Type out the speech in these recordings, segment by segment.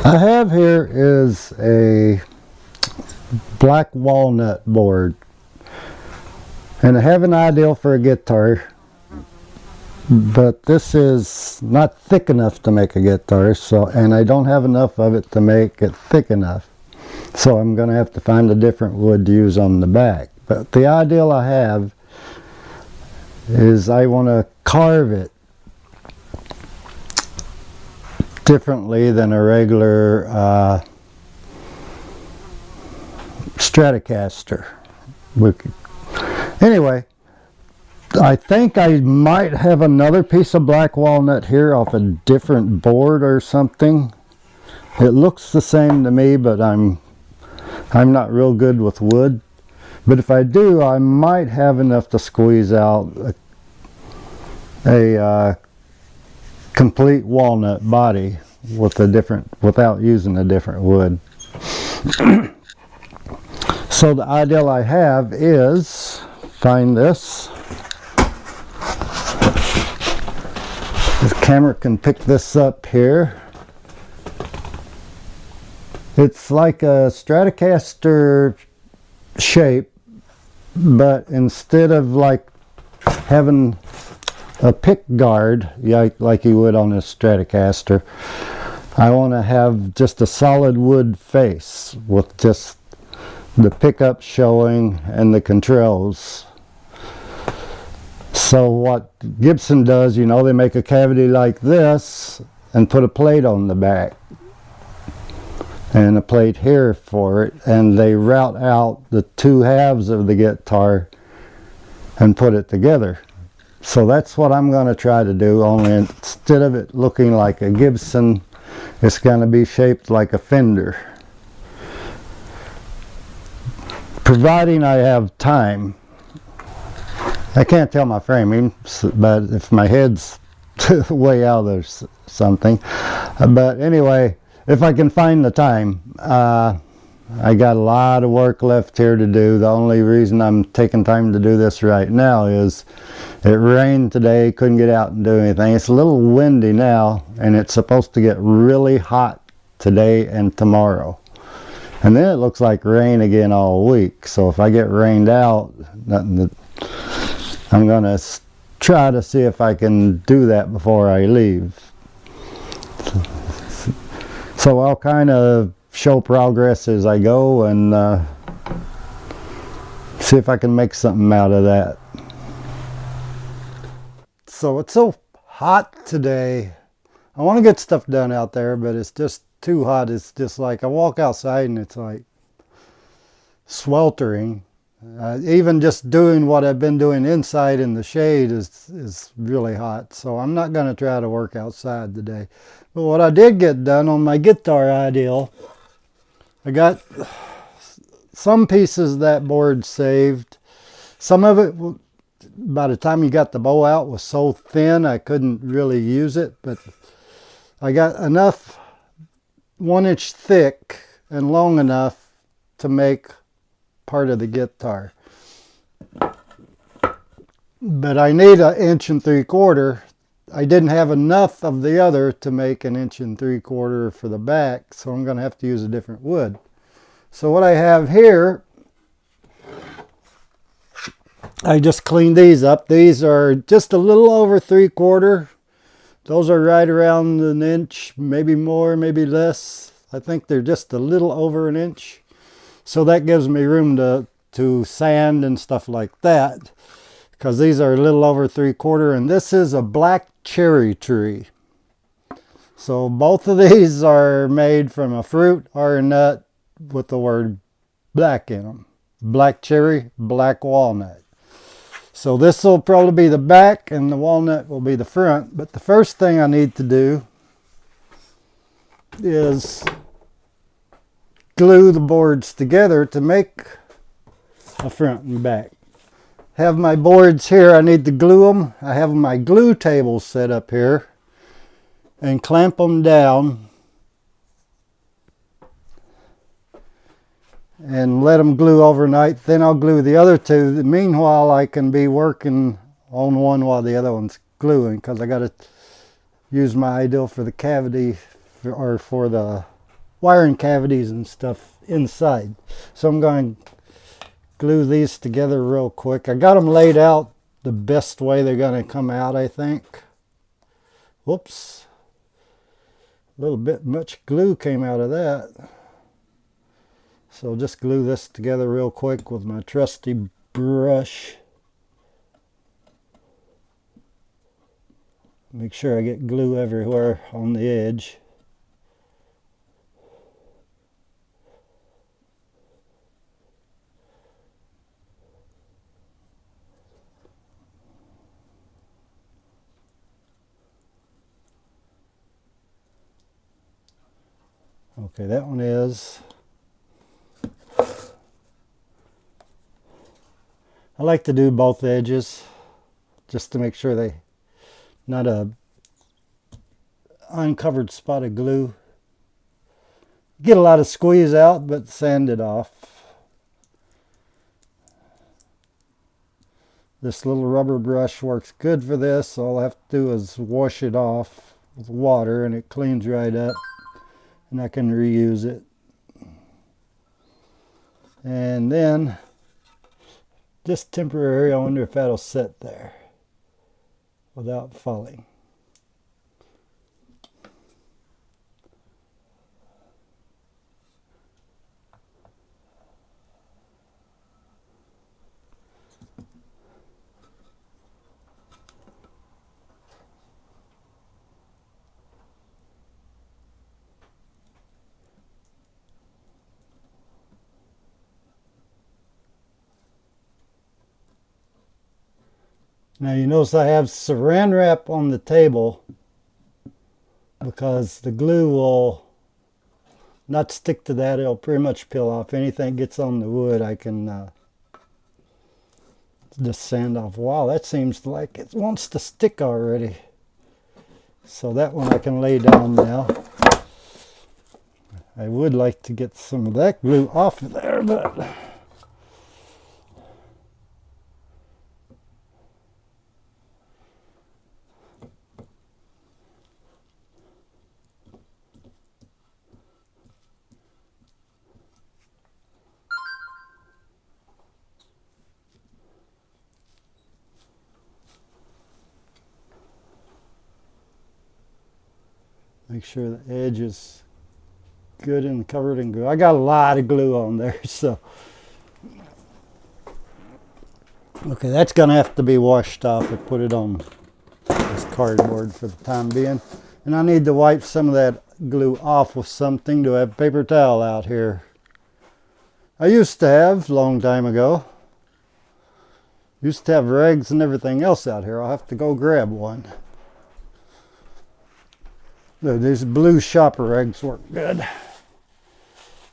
I have here is a black walnut board, and I have an ideal for a guitar, but this is not thick enough to make a guitar, and I don't have enough of it to make it thick enough, so I'm going to have to find a different wood to use on the back. But the ideal I have is I want to carve it differently than a regular Stratocaster. Anyway, I think I might have another piece of black walnut here off a different board or something. It looks the same to me, but I'm not real good with wood. But if I do, I might have enough to squeeze out a complete walnut body with without using a different wood. So the ideal I have is, find this. The camera can pick this up here. It's like a Stratocaster shape, but instead of like having a pick guard like you would on a Stratocaster, I want to have just a solid wood face with just the pickup showing and the controls. So what Gibson does, you know, they make a cavity like this and put a plate on the back and a plate here for it, and they route out the two halves of the guitar and put it together. So that's what I'm going to try to do, only instead of it looking like a Gibson, it's going to be shaped like a Fender. Providing I have time. I can't tell my framing, but if my head's way out or something. But anyway, if I can find the time, I got a lot of work left here to do. The only reason I'm taking time to do this right now is it rained today, couldn't get out and do anything. It's a little windy now, and it's supposed to get really hot today and tomorrow. And then it looks like rain again all week. So if I get rained out, I'm going to try to see if I can do that before I leave. So I'll kind of show progress as I go and see if I can make something out of that. So it's so hot today. I want to get stuff done out there, but it's just too hot. It's just like I walk outside and it's like sweltering. Even just doing what I've been doing inside in the shade is really hot. So I'm not going to try to work outside today. But what I did get done on my guitar ideal, I got some pieces of that board saved. Some of it, by the time you got the bow out, was so thin I couldn't really use it. But I got enough 1 inch thick and long enough to make part of the guitar. But I need 1 3/4 inches. I didn't have enough of the other to make 1 3/4 inches for the back, so I'm going to have to use a different wood. So what I have here, I just cleaned these up. These are just a little over 3/4. Those are right around 1 inch, maybe more, maybe less. I think they're just a little over 1 inch. So that gives me room to sand and stuff like that, because these are a little over 3/4, and this is a black cherry tree. So both of these are made from a fruit or a nut with the word black in them. Black cherry, black walnut. So this will probably be the back and the walnut will be the front. But the first thing I need to do is glue the boards together to make a front and back. Have my boards here, I need to glue them. I have my glue table set up here and clamp them down and let them glue overnight. Then I'll glue the other two. Meanwhile, I can be working on one while the other one's gluing, because I got to use my ideal for the cavity or for the wiring cavities and stuff inside. So I'm going to glue these together real quick. I got them laid out the best way they're going to come out, I think. Whoops. A little bit much glue came out of that. So I'll just glue this together real quick with my trusty brush. Make sure I get glue everywhere on the edge. Okay, that one is. I like to do both edges just to make sure they not a uncovered spot of glue. Get a lot of squeeze out, but sand it off. This little rubber brush works good for this. All I have to do is wash it off with water and it cleans right up, and I can reuse it. And then just temporary, I wonder if that'll sit there without falling. Now you notice I have saran wrap on the table because the glue will not stick to that. It'll pretty much peel off. Anything gets on the wood, I can just sand off. Wow, that seems like it wants to stick already. So that one I can lay down now. I would like to get some of that glue off of there, but make sure the edge is good and covered in glue. I got a lot of glue on there, so. Okay, that's gonna have to be washed off and put it on this cardboard for the time being. And I need to wipe some of that glue off with something. Do I have paper towel out here? I used to have, long time ago. Used to have rags and everything else out here. I'll have to go grab one. These blue shopper rags work good.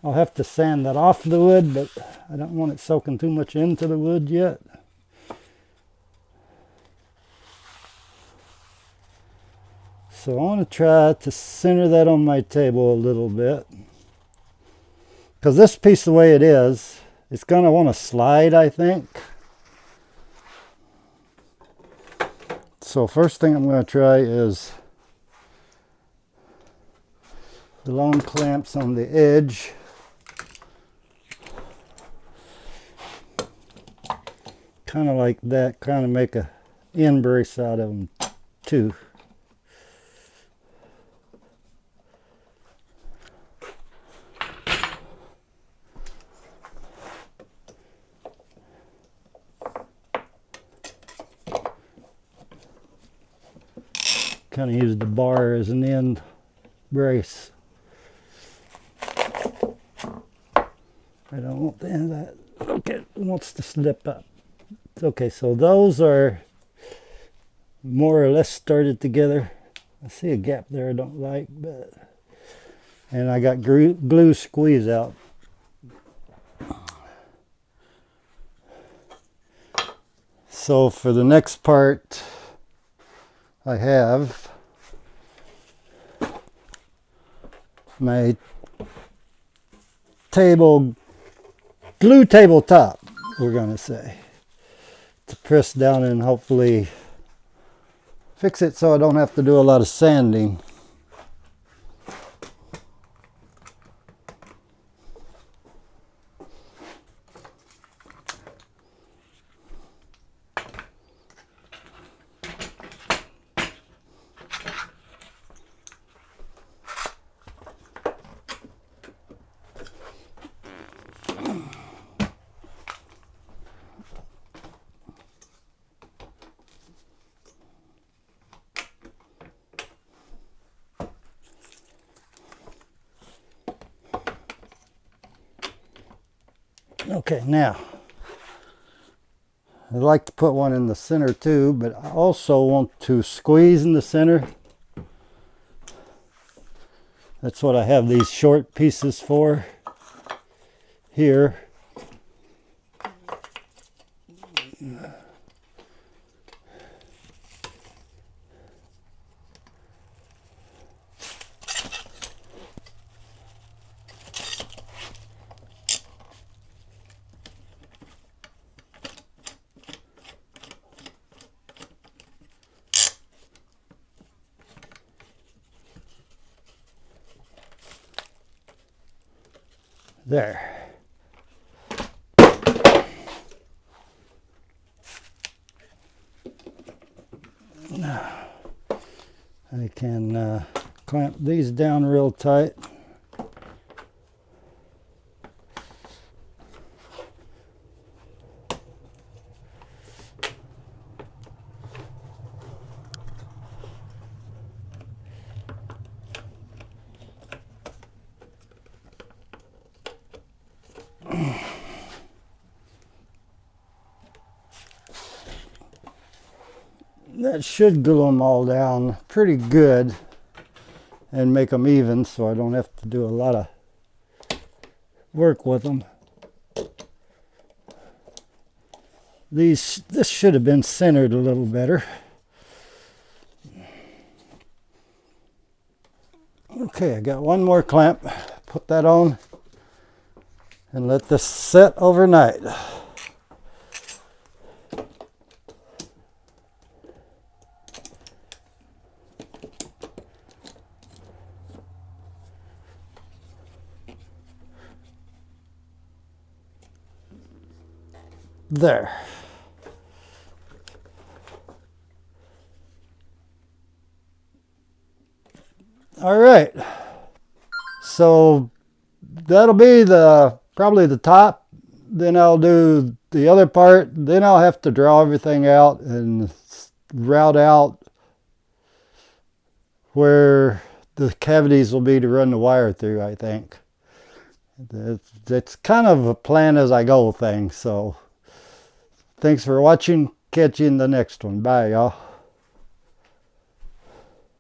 I'll have to sand that off the wood, but I don't want it soaking too much into the wood yet. So I want to try to center that on my table a little bit. Because this piece, the way it is, it's going to want to slide, I think. So first thing I'm going to try is the long clamps on the edge. Kind of like that, kind of make a end brace out of them too. Kind of use the bar as an end brace. I don't want the end of that. Okay, it wants to slip up. Okay, so those are more or less started together. I see a gap there I don't like, but and I got glue squeeze out. So for the next part, I have my glue tabletop, we're going to say, to press down and hopefully fix it so I don't have to do a lot of sanding. Okay, now I like to put one in the center too, but I also want to squeeze in the center. That's what I have these short pieces for here. There. Now I can clamp these down real tight. That should glue them all down pretty good and make them even, so I don't have to do a lot of work with them. This should have been centered a little better. Okay, I got one more clamp. Put that on and let this set overnight. There. All right. So that'll be probably the top. Then I'll do the other part. Then I'll have to draw everything out and route out where the cavities will be to run the wire through, I think. It's kind of a plan as I go thing. So thanks for watching. Catch you in the next one. Bye, y'all.